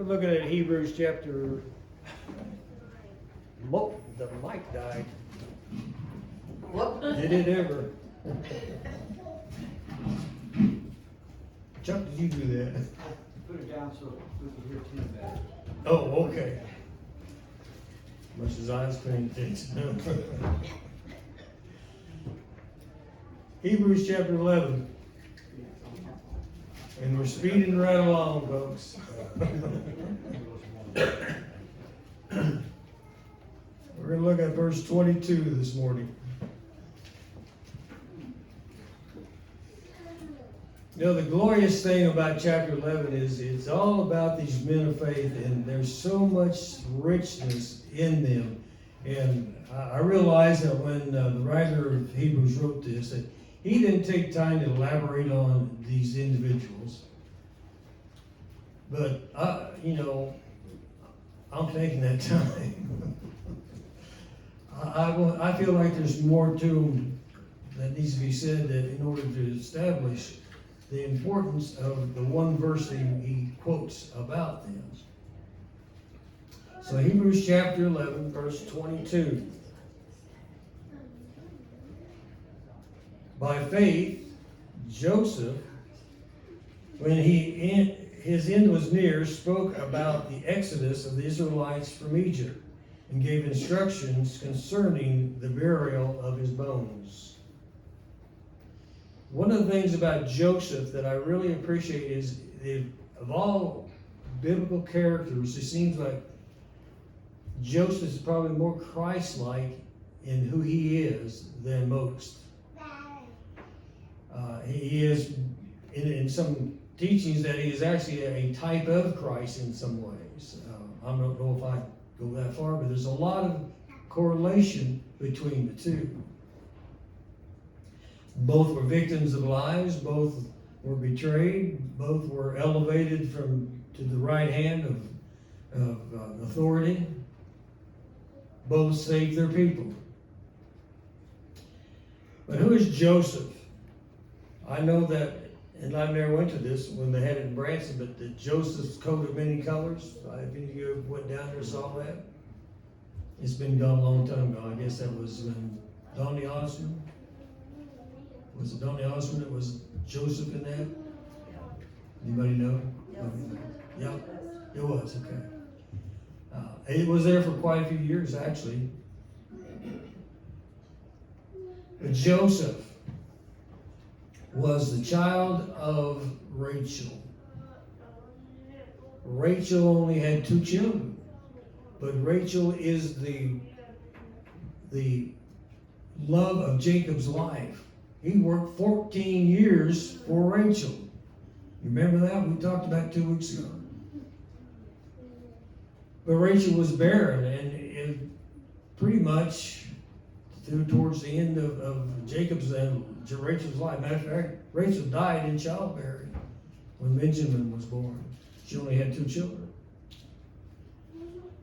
We're looking at Hebrews chapter. Look, the mic died. What? Did it ever? Chuck, did you do that? Put it down so we can hear Tim better. Oh, okay. Much as I was paying attention. Hebrews chapter 11. And we're speeding right along, folks. We're going to look at verse 22 this morning. You know, the glorious thing about chapter 11 is it's all about these men of faith, and there's so much richness in them. And I realize that when the writer of Hebrews wrote this, that he didn't take time to elaborate on these individuals. But, I'm taking that time. I feel like there's more to them that needs to be said that in order to establish the importance of the one verse that he quotes about them. So Hebrews chapter 11, verse 22. By faith, Joseph, when his end was near, spoke about the exodus of the Israelites from Egypt and gave instructions concerning the burial of his bones. One of the things about Joseph that I really appreciate is, of all biblical characters, it seems like Joseph is probably more Christ-like in who he is than most. He is, in some teachings, that he is actually a type of Christ in some ways. I don't know if I go that far, but there's a lot of correlation between the two. Both were victims of lies, both were betrayed, both were elevated to the right hand of authority. Both saved their people. But who is Joseph? I know that, and I never went to this when they had it in Branson, but the Joseph's coat of many colors. If any of you went down there and saw that, it's been gone a long time ago. I guess that was when Donny Osmond. Was it Donny Osmond that was Joseph in that? Anybody know? Yeah, it was, okay. It was there for quite a few years, actually. But Joseph was the child of Rachel. Rachel only had 2 children, but Rachel is the love of Jacob's life. He worked 14 years for Rachel. You remember that? We talked about it 2 weeks ago. But Rachel was barren, and pretty much towards the end of Jacob's and Rachel's life. Matter of fact, Rachel died in childbearing when Benjamin was born. She only had 2 children.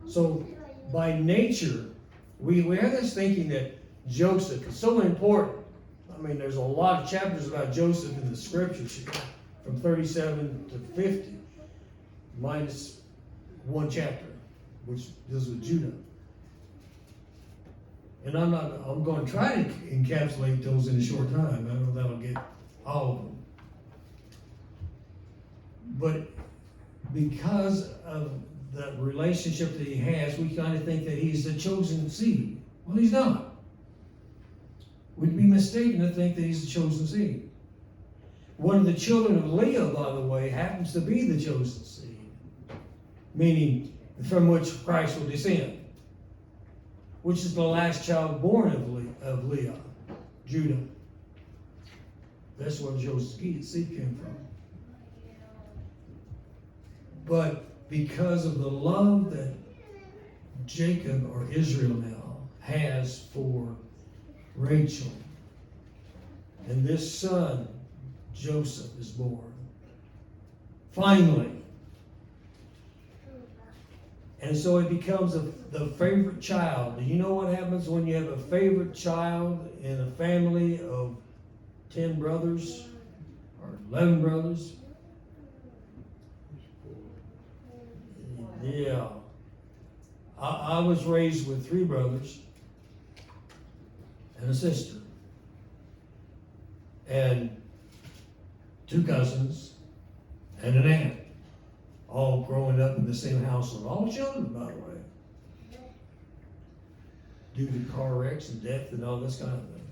So by nature, we have this thinking that Joseph is so important. I mean, there's a lot of chapters about Joseph in the scriptures, from 37 to 50, minus 1 chapter, which deals with Judah. And I'm going to try to encapsulate those in a short time. I don't know if that'll get all of them. But because of the relationship that he has, we kind of think that he's the chosen seed. Well, he's not. We'd be mistaken to think that he's the chosen seed. One of the children of Leah, by the way, happens to be the chosen seed, meaning from which Christ will descend, which is the last child born of Leah, Judah. That's where Joseph's seed came from. But because of the love that Jacob, or Israel now, has for Rachel, and this son, Joseph, is born. Finally. And so it becomes the favorite child. Do you know what happens when you have a favorite child in a family of 10 brothers or 11 brothers? Yeah. I was raised with 3 brothers and a sister. And 2 cousins and an aunt. All growing up in the same household. All children, by the way. Due to car wrecks and death and all this kind of thing.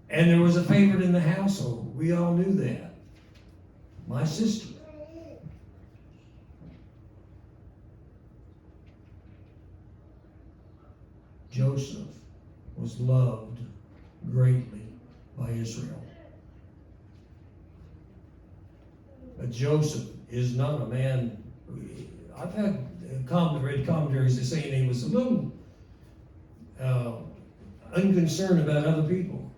And there was a favorite in the household. We all knew that. My sister. Joseph was loved greatly by Israel. But Joseph is not a man. I've had read commentaries that saying he was a little unconcerned about other people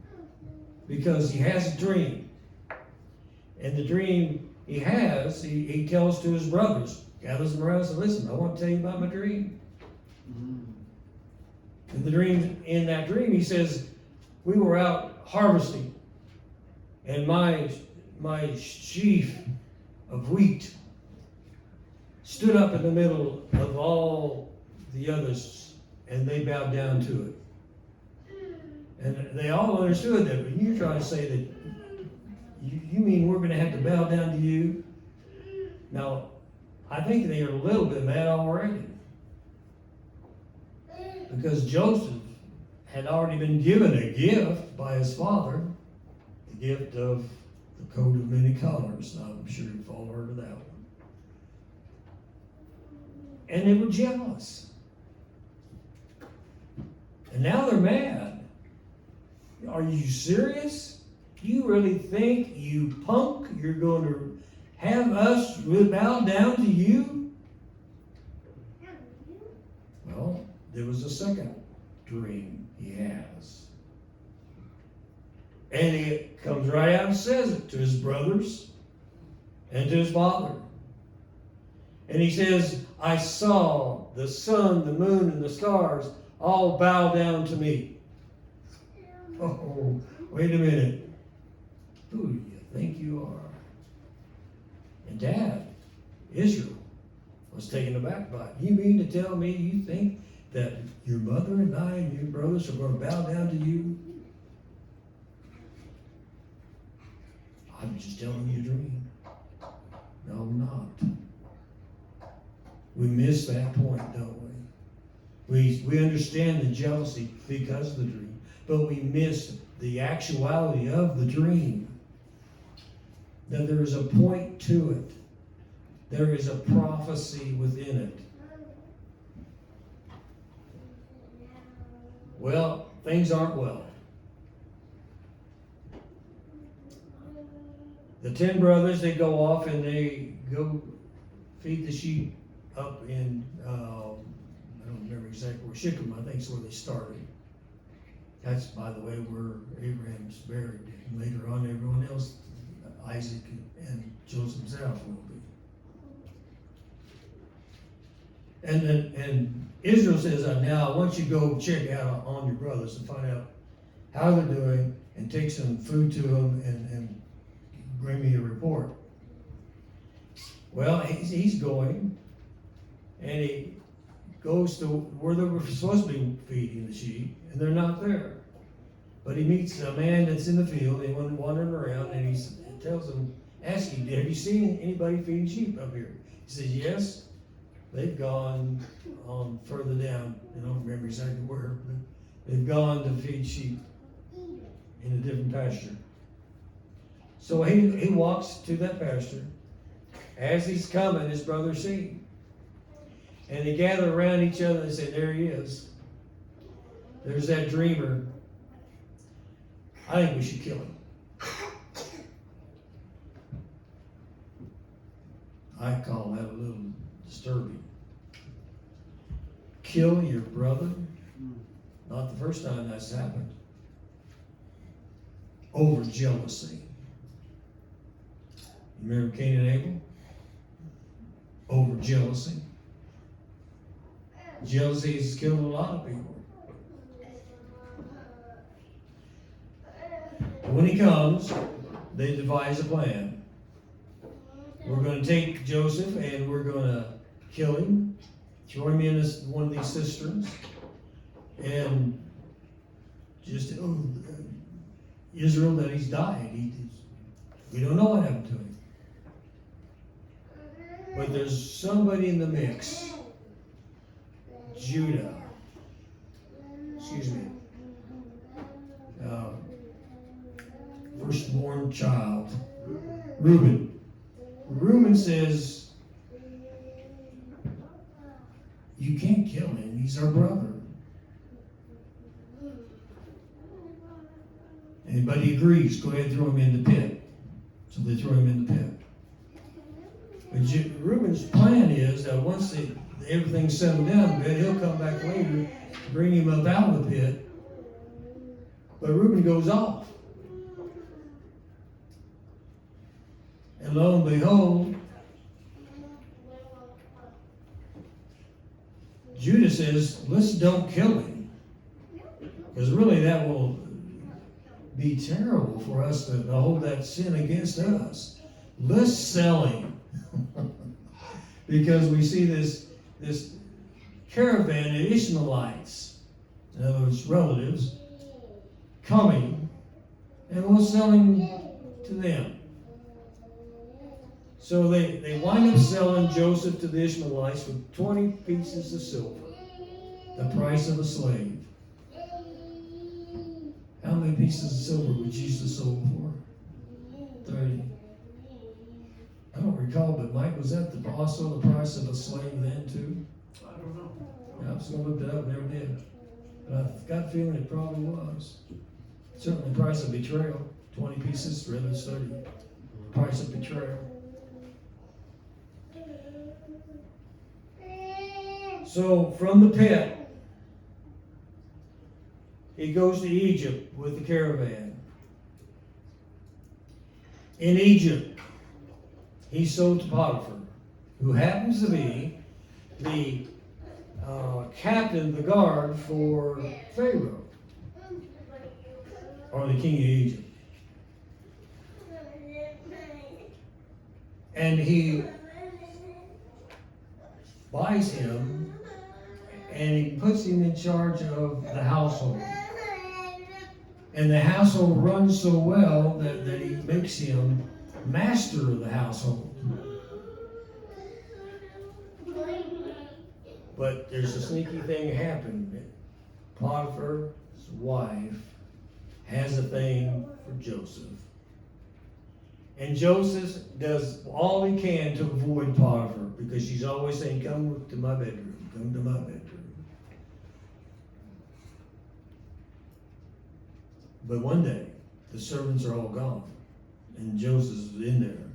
because he has a dream. And the dream he has, he tells to his brothers, gathers them around and says, listen, I want to tell you about my dream. In the dream, in that dream, he says, we were out harvesting, and my sheaf of wheat stood up in the middle of all the others, and they bowed down to it. And they all understood that. But you're trying to say that you mean we're going to have to bow down to you? Now, I think they are a little bit mad already. Because Joseph had already been given a gift by his father, the gift of the coat of many colors. I'm sure you've all heard of that one. And they were jealous. And now they're mad. Are you serious? You really think, you punk, you're going to have us bow down to you? Well, there was a second dream he has. And he comes right out and says it to his brothers and to his father. And he says, I saw the sun, the moon, and the stars all bow down to me. Oh, wait a minute. Who do you think you are? And Dad, Israel, was taken aback by it. You mean to tell me you think that your mother and I and your brothers are going to bow down to you? I'm just telling you a dream. No, I'm not. We miss that point, don't we? We understand the jealousy because of the dream, but we miss the actuality of the dream. That there is a point to it. There is a prophecy within it. Well, things aren't well. The 10 brothers, they go off and they go feed the sheep up in, I don't remember exactly where, Shechem, I think is where they started. That's, by the way, where Abraham's buried. And later on, everyone else, Isaac and Joseph's house will be. And Israel says, now I want you to go check out on your brothers and find out how they're doing and take some food to them and bring me a report. Well, he's going, and he goes to where they were supposed to be feeding the sheep, and they're not there. But he meets a man that's in the field, and he wandering around, and he tells him, asks him, have you seen anybody feeding sheep up here? He says, yes. They've gone on further down. I don't remember exactly where, but they've gone to feed sheep in a different pasture. So he walks to that pasture. As he's coming, his brothers see him. And they gather around each other and say, there he is. There's that dreamer. I think we should kill him. I call that a little disturbing. Kill your brother? Not the first time that's happened. Over jealousy. You remember Cain and Abel? Over jealousy. Jealousy has killed a lot of people. And when he comes, they devise a plan. We're going to take Joseph and we're going to kill him, throw him in one of these cisterns, and just Israel that he's died. We don't know what happened to him. But there's somebody in the mix. Judah. Excuse me. Firstborn child. Reuben. Reuben says, you can't kill him. He's our brother. But he agrees. Go ahead and throw him in the pit. So they throw him in the pit. But Reuben's plan is that once everything's settled down, then he'll come back later, bring him up out of the pit. But Reuben goes off. And lo and behold, Judah says, let's don't kill him. Because really that will be terrible for us to hold that sin against us. Let's sell him. Because we see this caravan of Ishmaelites, in other words, relatives, coming, and we'll sell him to them. So they wind up selling Joseph to the Ishmaelites for 20 pieces of silver, the price of a slave. How many pieces of silver would Jesus sold for? 30. I don't recall, but Mike, was that also the price of a slave then too? I don't know. Yeah, I was going to look that up, never did. But I've got a feeling it probably was. Certainly the price of betrayal, 20 pieces rather than 30. Price of betrayal. So from the pit, he goes to Egypt with the caravan. In Egypt, he's sold to Potiphar, who happens to be the captain of the guard for Pharaoh, or the king of Egypt. And he buys him, and he puts him in charge of the household. And the household runs so well that he makes him master of the household. But there's a sneaky thing happened. Potiphar's wife has a thing for Joseph. And Joseph does all he can to avoid Potiphar, because she's always saying, come to my bedroom, come to my bedroom. But one day, the servants are all gone, and Joseph's in there,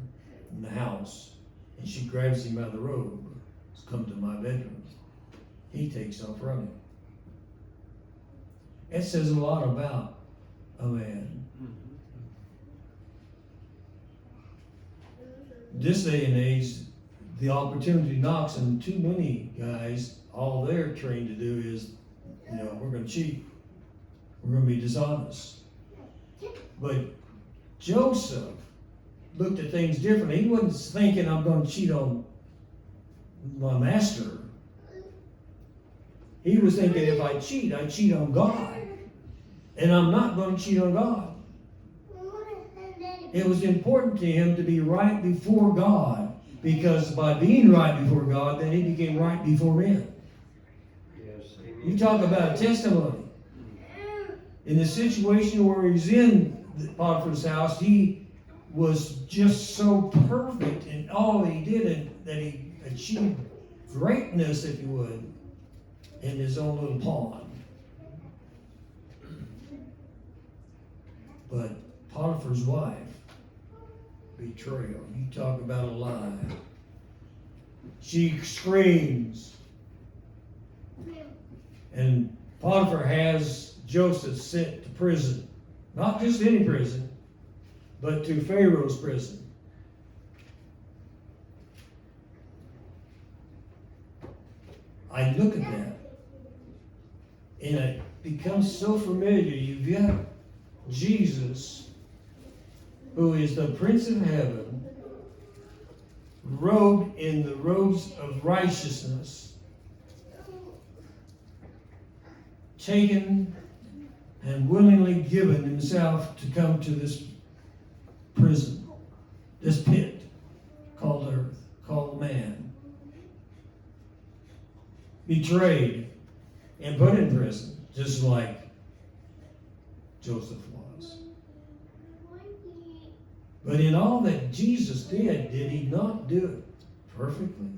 in the house, and she grabs him by the robe, says, come to my bedroom. He takes off running. It says a lot about a man. This day and age, the opportunity knocks, and too many guys, all they're trained to do is, we're going to cheat. We're going to be dishonest. But Joseph looked at things differently. He wasn't thinking, I'm going to cheat on my master. He was thinking, if I cheat on God. And I'm not going to cheat on God. It was important to him to be right before God, because by being right before God, then he became right before men. Yes, amen. You talk about a testimony. In the situation where he's in Potiphar's house, he was just so perfect in all he did that he achieved greatness, if you would, in his own little pond. But Potiphar's wife, betrayal. You talk about a lie. She screams. And Potiphar has Joseph sent to prison. Not just any prison, but to Pharaoh's prison. I look at that, and it becomes so familiar. You've got Jesus, who is the Prince of Heaven, robed in the robes of righteousness, taken and willingly given himself to come to this prison, this pit called earth, called man, betrayed and put in prison, just like Joseph was. But in all that Jesus did he not do it perfectly?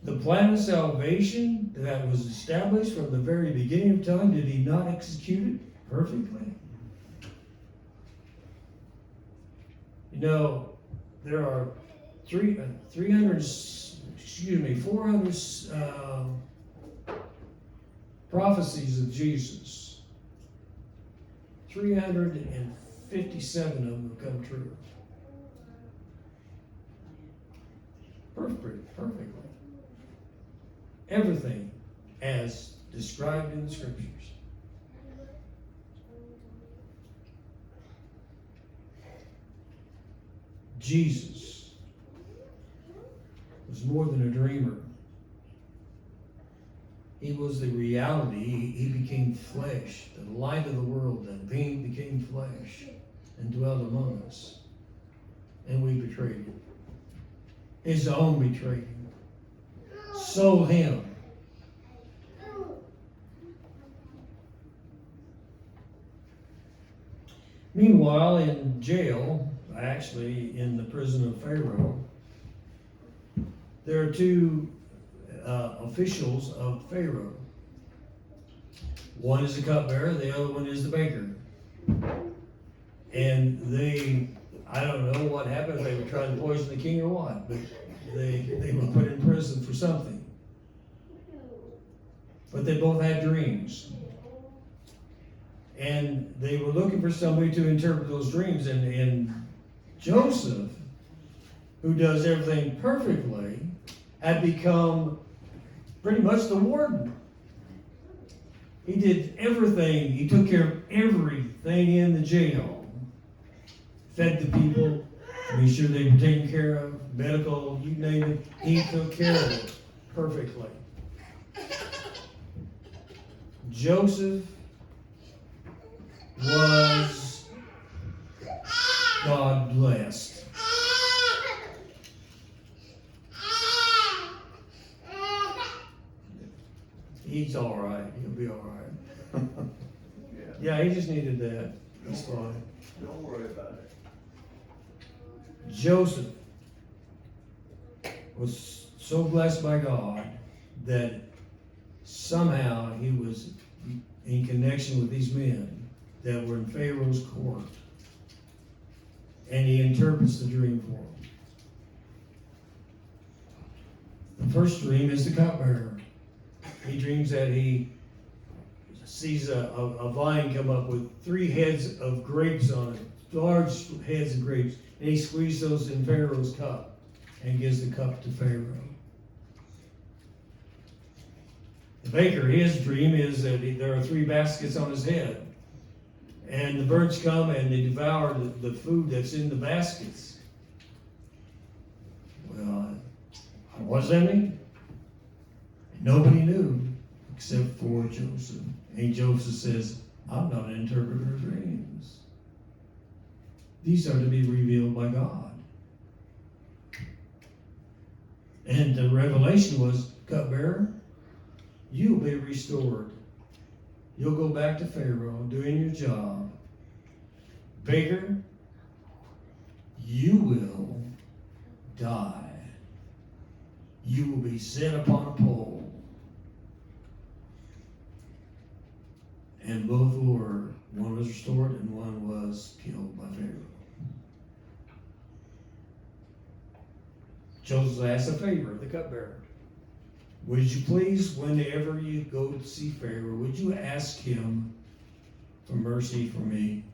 The plan of salvation that was established from the very beginning of time, did he not execute it perfectly? You know, there are 400 prophecies of Jesus. 357 of them have come true. Perfectly. Everything as described in the scriptures. Jesus was more than a dreamer. He was the reality. He became flesh, the light of the world that became flesh and dwelt among us. And we betrayed him. His own betrayed him. Sold him. Meanwhile, in jail, actually in the prison of Pharaoh, there are two officials of Pharaoh. One is the cupbearer, the other one is the baker. And I don't know what happened, if they were trying to poison the king or what, but they were put in prison for something. But they both had dreams. And they were looking for somebody to interpret those dreams. And Joseph, who does everything perfectly, had become pretty much the warden. He did everything. He took care of everything in the jail. Fed the people, made sure they were taken care of, medical, you name it. He took care of it perfectly. Joseph was God blessed. He's all right. He'll be all right. Yeah, he just needed that. That's fine. Don't worry about it. Joseph was so blessed by God that somehow he was in connection with these men that were in Pharaoh's court. And he interprets the dream for them. The first dream is the cupbearer. He dreams that he sees a vine come up with 3 heads of grapes on it, large heads of grapes, and he squeezes those in Pharaoh's cup and gives the cup to Pharaoh. The baker, his dream is that there are 3 baskets on his head, and the birds come and they devour the food that's in the baskets. Well, what does that mean? Nobody knew except for Joseph. And Joseph says, I'm not an interpreter of dreams. These are to be revealed by God. And the revelation was, cupbearer, you'll be restored. You'll go back to Pharaoh doing your job. Baker, you will die. You will be set upon a pole. And both were, one was restored and one was killed by Pharaoh. Joseph asked a favor of the cupbearer. Would you please, whenever you go to see Pharaoh, would you ask him for mercy for me?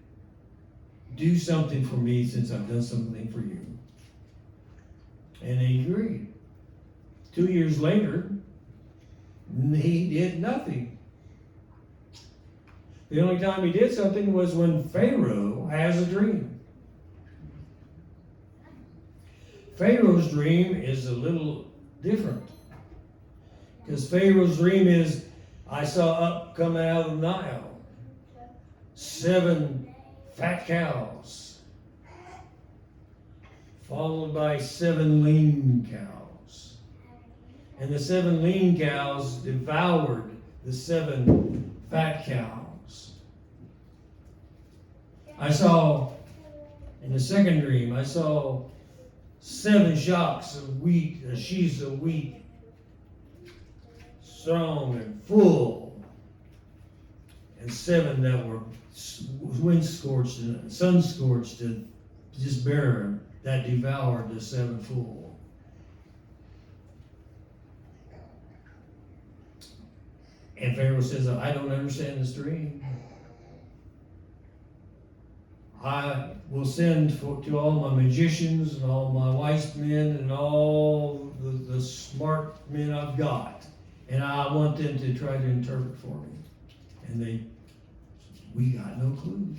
Do something for me since I've done something for you. And he agreed. 2 years later, he did nothing. The only time he did something was when Pharaoh has a dream. Pharaoh's dream is a little different. Because Pharaoh's dream is, I saw up coming out of the Nile 7 fat cows, followed by 7 lean cows. And the 7 lean cows devoured the 7 fat cows. I saw, in the second dream, I saw 7 shocks of wheat, sheaves of wheat, strong and full, and 7 that were wind scorched and sun scorched and just barren, that devoured the 7 full. And Pharaoh says, I don't understand this dream. I will send to all my magicians and all my wise men and all the smart men I've got. And I want them to try to interpret for me. And we got no clue.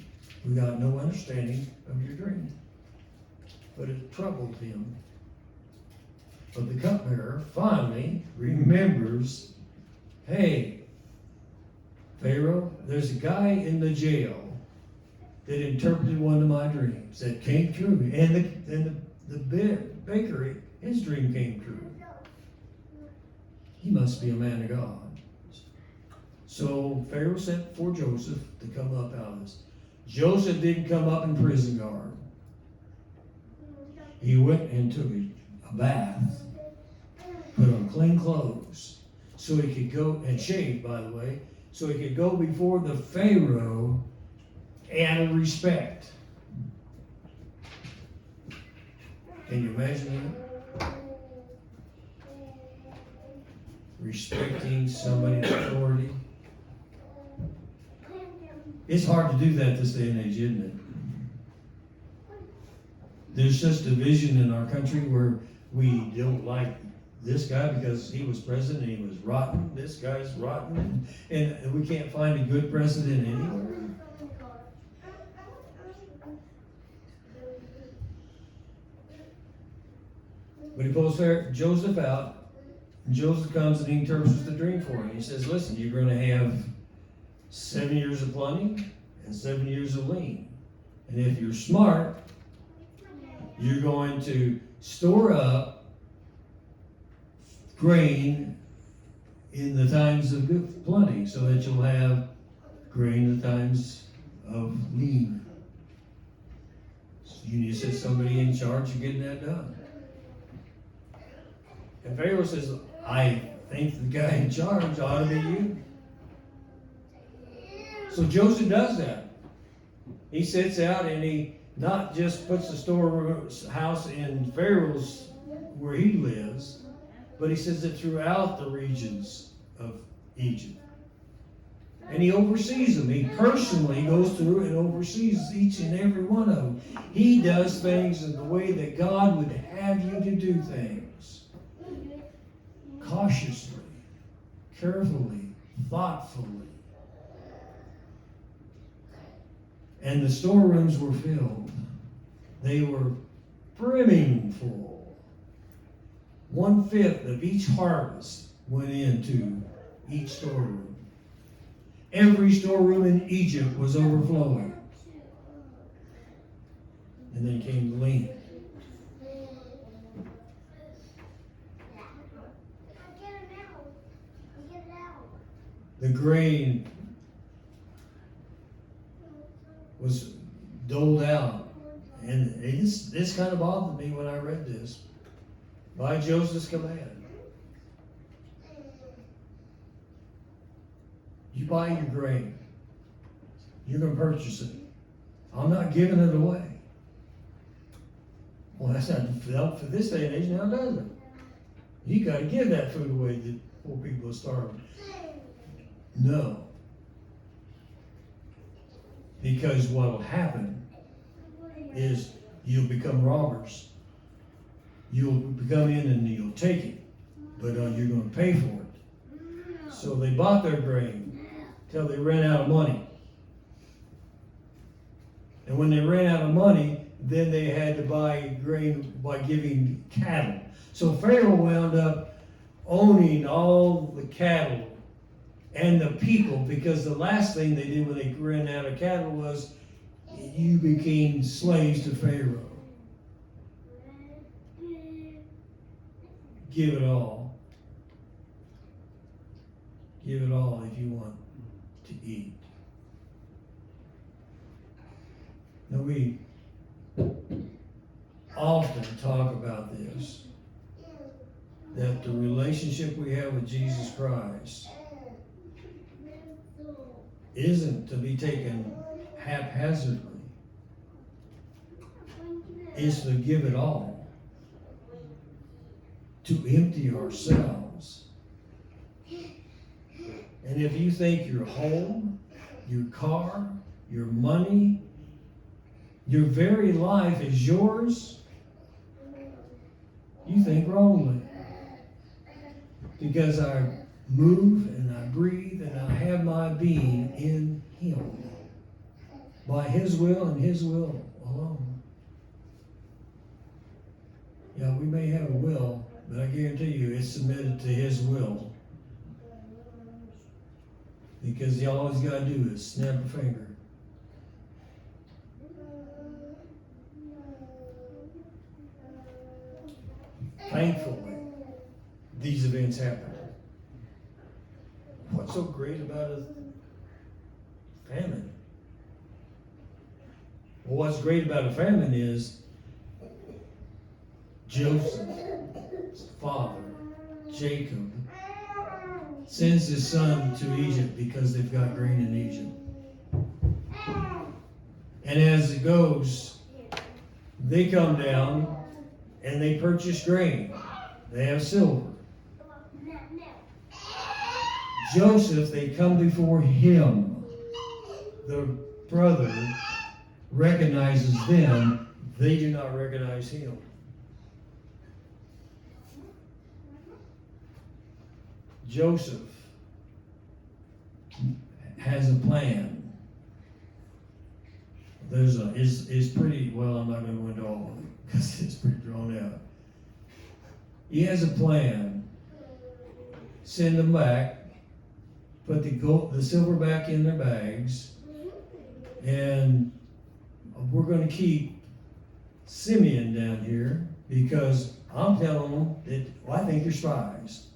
We got no understanding of your dream. But it troubled him. But the cupbearer finally remembers, hey, Pharaoh, there's a guy in the jail that interpreted one of my dreams that came true. And the baker, his dream came true. He must be a man of God. So Pharaoh sent for Joseph to come up out of this. Joseph didn't come up in prison guard. He went and took a bath, put on clean clothes, so he could go, and shaved, by the way, so he could go before the Pharaoh out of respect. Can you imagine that? Respecting somebody's authority. It's hard to do that this day and age, isn't it? There's such division in our country where we don't like this guy because he was president and he was rotten. This guy's rotten. And we can't find a good president anywhere. But he pulls Joseph out. And Joseph comes and he interprets the dream for him. He says, listen, you're going to have 7 years of plenty and 7 years of lean. And if you're smart, you're going to store up grain in the times of good plenty so that you'll have grain in the times of lean. So you need to set somebody in charge of getting that done. And Pharaoh says, I think the guy in charge ought to be you. So Joseph does that. He sits out and he not just puts the storehouse in Pharaoh's where he lives, but he sends it throughout the regions of Egypt. And he oversees them. He personally goes through and oversees each and every one of them. He does things in the way that God would have you to do things. Cautiously, carefully, thoughtfully. And the storerooms were filled. They were brimming full. 1/5 of each harvest went into each storeroom. Every storeroom in Egypt was overflowing. And then came the lean. The grain was doled out. And this kind of bothered me when I read this. By Joseph's command. You buy your grain. You're going to purchase it. I'm not giving it away. Well, that's not for this day and age now, does it? You got to give that food away that poor people are starving. No. Because what will happen is you'll become robbers. You'll come in and you'll take it, but you're going to pay for it. So they bought their grain till they ran out of money. And when they ran out of money, then they had to buy grain by giving cattle. So Pharaoh wound up owning all the cattle and the people, because the last thing they did when they ran out of cattle was you became slaves to Pharaoh. Give it all. Give it all if you want to eat. Now we often talk about this, that the relationship we have with Jesus Christ isn't to be taken haphazardly. It's to give it all, to empty ourselves. And if you think your home, your car, your money, your very life is yours, you think wrongly. Because I move and I breathe and I have my being in Him. By His will and His will alone. Yeah, we may have a will, but I guarantee you it's submitted to His will. Because all He's got to do is snap a finger. Thankfully, these events happen. What's so great about a famine? Well, what's great about a famine is Joseph's father, Jacob, sends his son to Egypt because they've got grain in Egypt. And as it goes, they come down and they purchase grain. They have silver. Joseph, they come before him. The brother recognizes them. They do not recognize him. Joseph has a plan. It's pretty, well, I'm not going to go into all of it because it's pretty drawn out. He has a plan. Send them back. Put the silver back in their bags. And we're going to keep Simeon down here because I'm telling them that, well, I think you're spies.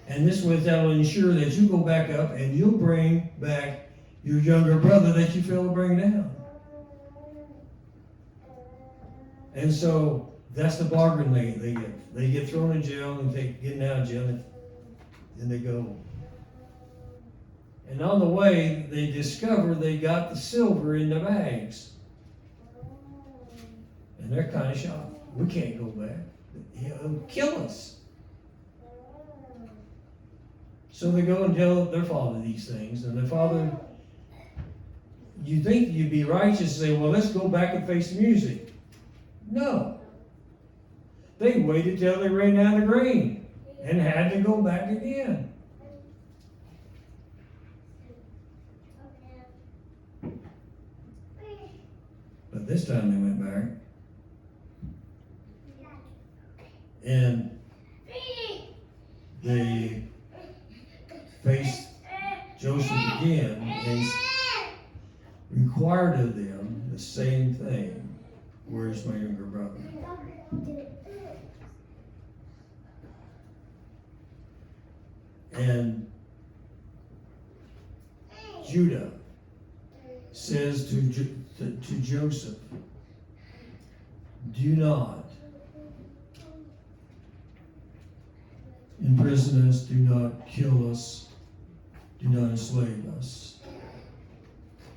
And this way that'll ensure that you go back up and you'll bring back your younger brother that you failed to bring down. And so that's the bargain they get. They get thrown in jail and they get out of jail and they go. And on the way, they discover they got the silver in the bags. And they're kind of shocked. We can't go back. He'll kill us. So they go and tell their father these things. And the father, you think you'd be righteous and say, well, let's go back and face the music. No. They waited till they ran out of grain and had to go back again. But this time they went back. And they faced Joseph again and required of them the same thing. Where's my younger brother? And Judah says to Joseph, do not imprison us, do not kill us, do not enslave us,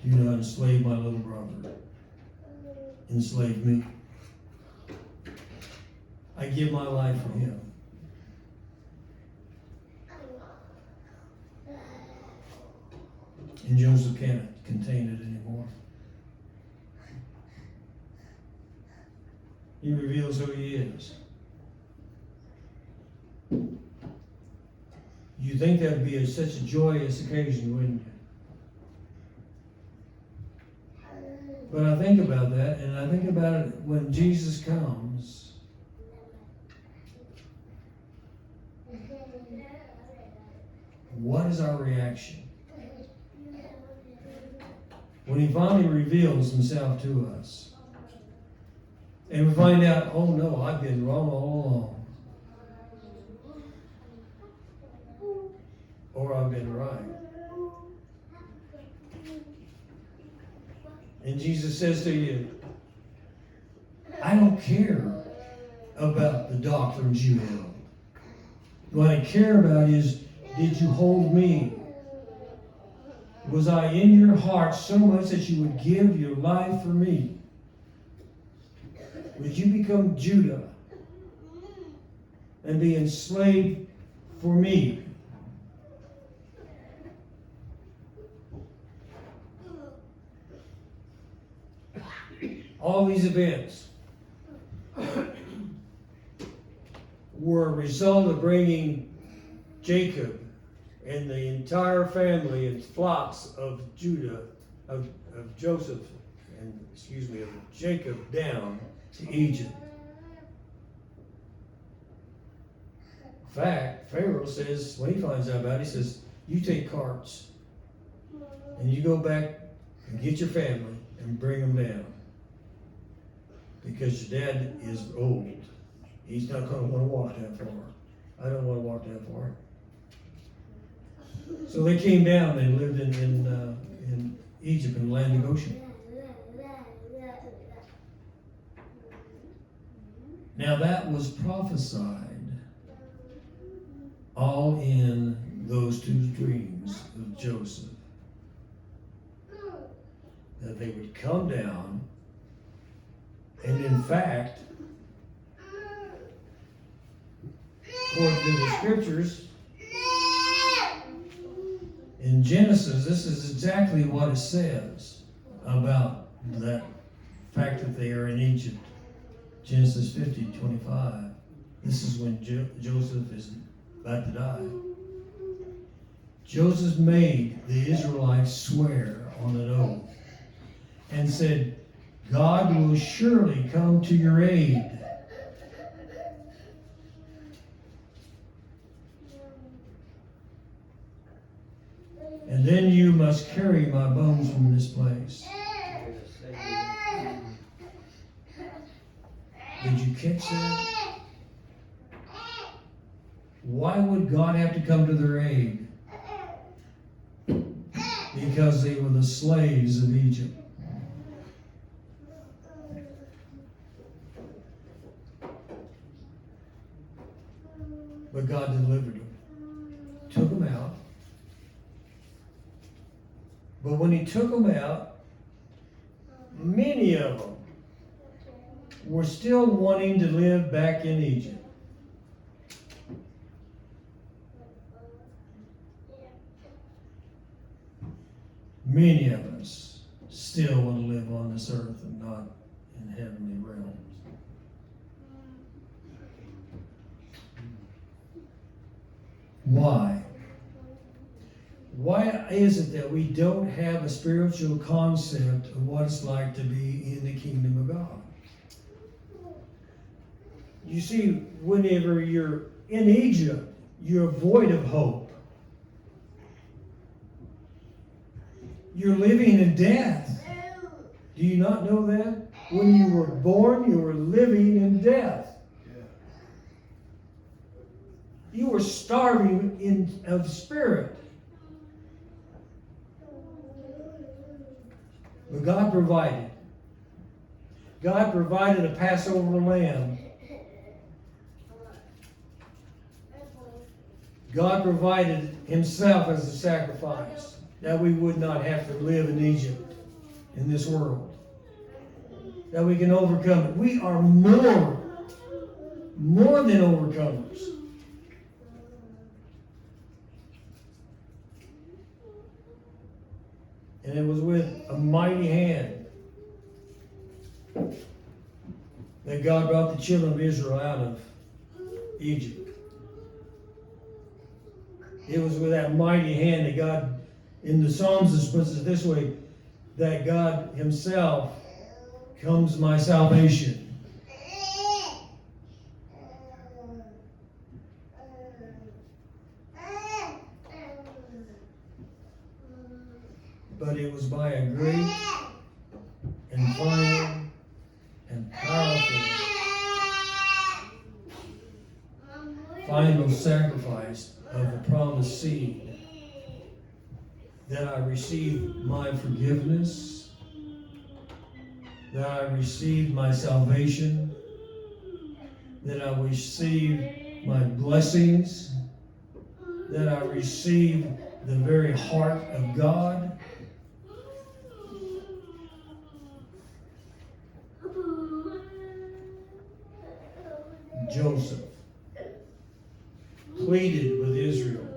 do not enslave my little brother, enslave me. I give my life for him. And Joseph can't contain it anymore. He reveals who he is. You think that would be such a joyous occasion, wouldn't you? But I think about that, and I think about it when Jesus comes. What is our reaction? When he finally reveals himself to us. And we find out, oh no, I've been wrong all along. Or I've been right. And Jesus says to you, I don't care about the doctrines you held. What I care about is, did you hold me? Was I in your heart so much that you would give your life for me? Would you become Judah and be enslaved for me? All these events were a result of bringing Jacob and the entire family and flocks of Judah, of Joseph, and of Jacob down to Egypt. In fact, Pharaoh says, when he finds out about it, he says, you take carts and you go back and get your family and bring them down. Because your dad is old. He's not going to want to walk that far. I don't want to walk that far. So they came down and lived in Egypt, in the land of Goshen. Now that was prophesied all in those two dreams of Joseph. That they would come down, and in fact, according to the scriptures, in Genesis, this is exactly what it says about that fact that they are in Egypt. Genesis 50:25. This is when Joseph is about to die. Joseph made the Israelites swear on an oath and said, God will surely come to your aid. And then you must carry my bones from this place. Did you catch that? Why would God have to come to their aid? Because they were the slaves of Egypt. But God delivered them. Took them out. But when he took them out, many of them were still wanting to live back in Egypt. Many of us still want to live on this earth and not in heavenly realms. Why? Why is it that we don't have a spiritual concept of what it's like to be in the kingdom of God? You see, whenever you're in Egypt, you're void of hope. You're living in death. Do you not know that? When you were born, you were living in death. You were starving of spirit. But God provided. God provided a Passover lamb. God provided himself as a sacrifice that we would not have to live in Egypt, in this world. That we can overcome it. We are more than overcomers. And it was with a mighty hand that God brought the children of Israel out of Egypt. It was with that mighty hand that God, in the Psalms, it puts it this way, that God Himself comes my salvation. But it was by a great and final and powerful final sacrifice of the promised seed that I received my forgiveness, that I received my salvation, that I received my blessings, that I received the very heart of God. Joseph pleaded with Israel,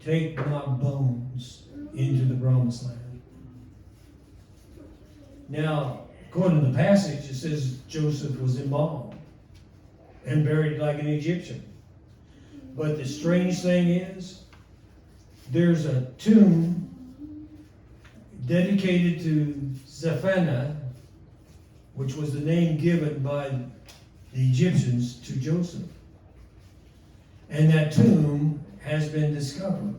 take my bones into the promised land. Now, according to the passage, it says Joseph was embalmed and buried like an Egyptian. But the strange thing is, there's a tomb dedicated to Zephaniah, which was the name given by the Egyptians to Joseph. And that tomb has been discovered.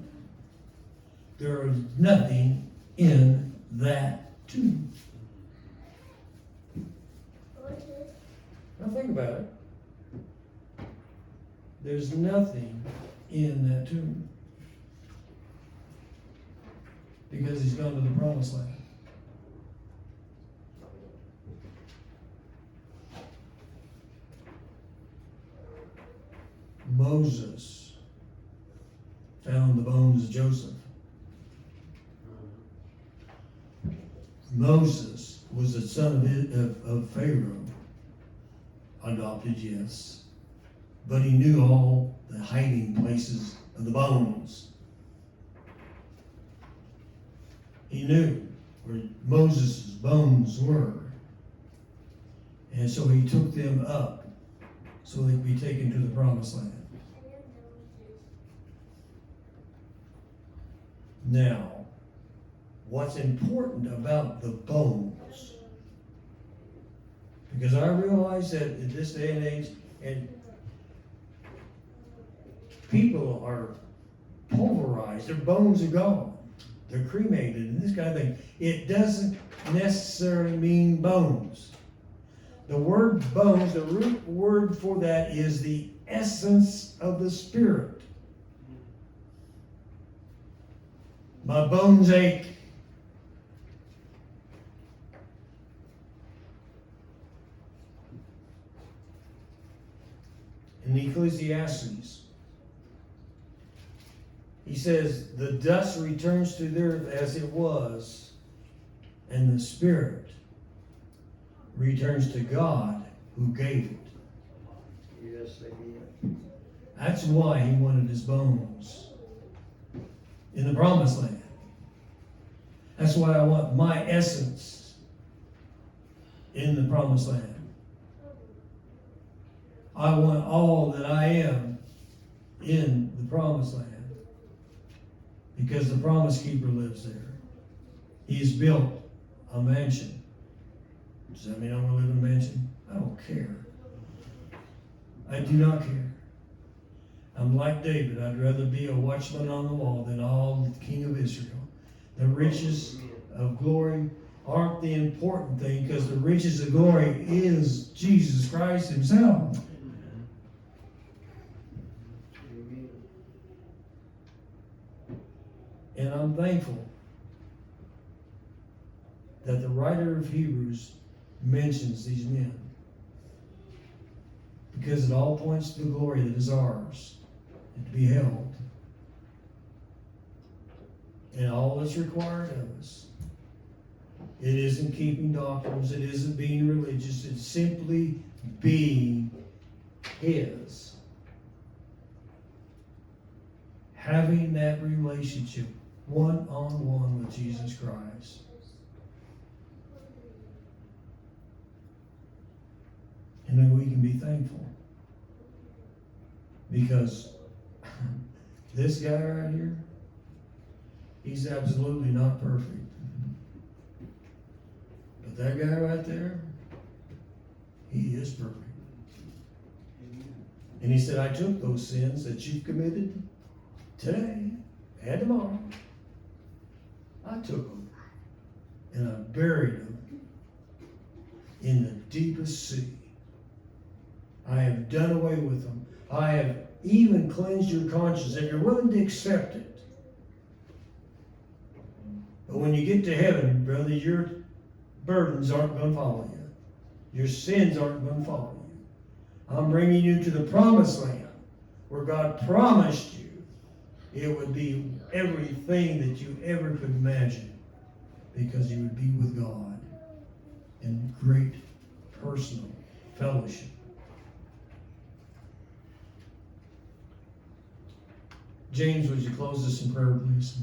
There is nothing in that tomb. Now think about it. There's nothing in that tomb. Because he's gone to the promised land. Moses found the bones of Joseph. Moses was the son of Pharaoh. Adopted, yes. But he knew all the hiding places of the bones. He knew where Moses' bones were. And so he took them up so they could be taken to the promised land. Now, what's important about the bones, because I realize that in this day and age, and people are pulverized, their bones are gone, they're cremated, and this kind of thing. It doesn't necessarily mean bones. The word bones, the root word for that is the essence of the Spirit. My bones ache. In Ecclesiastes, he says, the dust returns to the earth as it was, and the Spirit returns to God who gave it. Yes, amen. That's why he wanted his bones in the promised land. That's why I want my essence in the promised land. I want all that I am in the promised land. Because the promise keeper lives there. He's built a mansion. Does that mean I'm going to live in a mansion? I don't care. I do not care. I'm like David. I'd rather be a watchman on the wall than all the king of Israel. The riches of glory aren't the important thing, because the riches of glory is Jesus Christ himself. Amen. And I'm thankful that the writer of Hebrews mentions these men, because it all points to the glory that is ours and to be held. And all that's required of us, it isn't keeping doctrines, it isn't being religious, it's simply being His. Having that relationship one-on-one with Jesus Christ. And then we can be thankful. Because this guy right here, he's absolutely not perfect. that guy right there, he is perfect. And he said, I took those sins that you've committed today and tomorrow. I took them and I buried them in the deepest sea. I have done away with them. I have even cleansed your conscience, if you're willing to accept it. But when you get to heaven, brother, your burdens aren't going to follow you. Your sins aren't going to follow you. I'm bringing you to the promised land where God promised you it would be everything that you ever could imagine, because you would be with God in great personal fellowship. James, would you close us in prayer, please?